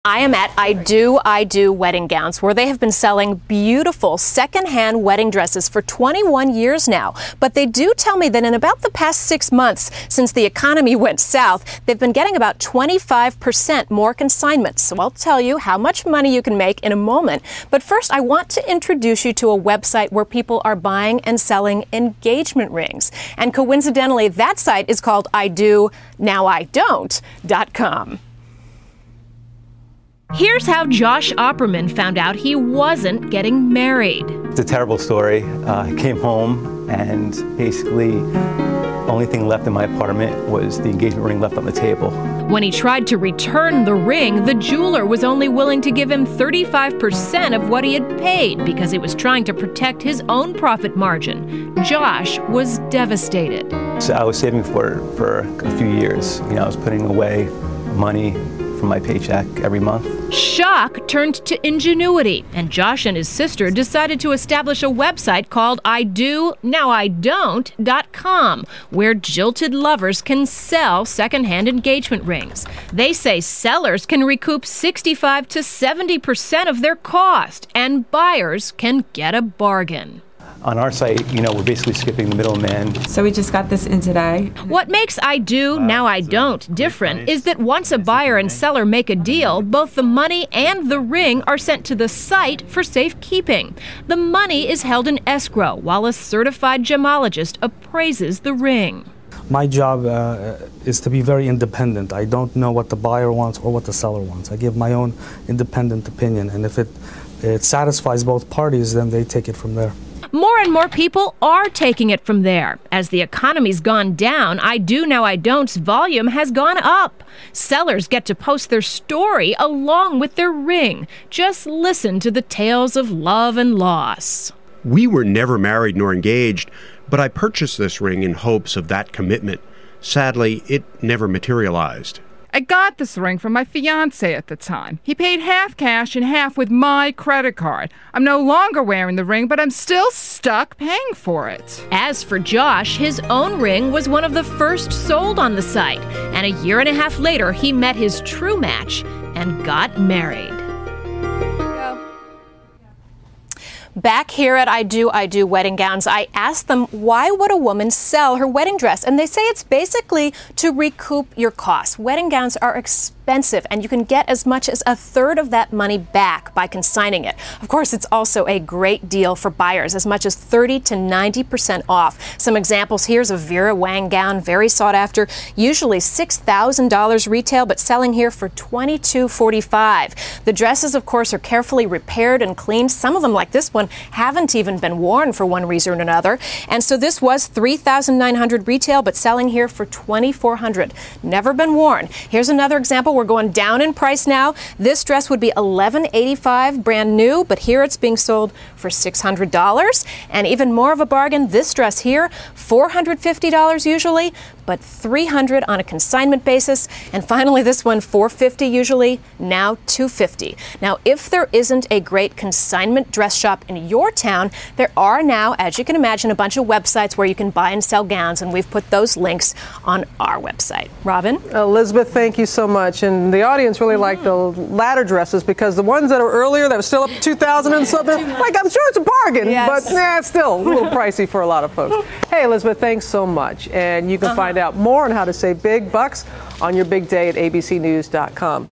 I am at I Do Wedding Gowns, where they have been selling beautiful secondhand wedding dresses for 21 years now. But they do tell me that in about the past 6 months, since the economy went south, they've been getting about 25% more consignments. So I'll tell you how much money you can make in a moment. But first, I want to introduce you to a website where people are buying and selling engagement rings. And coincidentally, that site is called IDon'tNowIDon't.com. Here's how Josh Opperman found out he wasn't getting married. It's a terrible story. I came home and basically the only thing left in my apartment was the engagement ring left on the table. When he tried to return the ring, the jeweler was only willing to give him 35% of what he had paid because he was trying to protect his own profit margin. Josh was devastated. So I was saving for a few years. I was putting away money from my paycheck every month. Shock turned to ingenuity, and Josh and his sister decided to establish a website called IDon'tNowIDon't.com, where jilted lovers can sell secondhand engagement rings. They say sellers can recoup 65 to 70% of their cost, and buyers can get a bargain. On our site, we're basically skipping the middleman. So we just got this in today. What makes I Do, Now I Don't different is that once a buyer and seller make a deal, both the money and the ring are sent to the site for safekeeping. The money is held in escrow while a certified gemologist appraises the ring. My job is to be very independent. I don't know what the buyer wants or what the seller wants. I give my own independent opinion, and if it satisfies both parties, then they take it from there. More and more people are taking it from there. As the economy's gone down, I Do Now I Don't's volume has gone up. Sellers get to post their story along with their ring. Just listen to the tales of love and loss. We were never married nor engaged, but I purchased this ring in hopes of that commitment. Sadly, it never materialized. I got this ring from my fiancé at the time. He paid half cash and half with my credit card. I'm no longer wearing the ring, but I'm still stuck paying for it. As for Josh, his own ring was one of the first sold on the site. And a year and a half later, he met his true match and got married. Back here at I Do Wedding Gowns, I asked them, why would a woman sell her wedding dress? And they say it's basically to recoup your costs. Wedding gowns are expensive, and you can get as much as a third of that money back by consigning it. Of course, it's also a great deal for buyers, as much as 30 to 90% off. Some examples: here's a Vera Wang gown, very sought after, usually $6,000 retail, but selling here for $22.45. The dresses, of course, are carefully repaired and cleaned. Some of them, like this one, haven't even been worn for one reason or another. And so this was $3,900 retail, but selling here for $2,400. Never been worn. Here's another example. We're going down in price now. This dress would be $1,185 brand new, but here it's being sold for $600. And even more of a bargain, this dress here, $450 usually, but $300 on a consignment basis. And finally, this one, $450 usually, now $250. Now, if there isn't a great consignment dress shop in your town, there are now, as you can imagine, a bunch of websites where you can buy and sell gowns, and we've put those links on our website. Robin? Elizabeth, thank you so much. And the audience really liked the ladder dresses, because the ones that are earlier that were still up to 2,000 and something, like, I'm sure it's a bargain, but it's still a little pricey for a lot of folks. Hey, Elizabeth, thanks so much. And you can find out more on how to save big bucks on your big day at abcnews.com.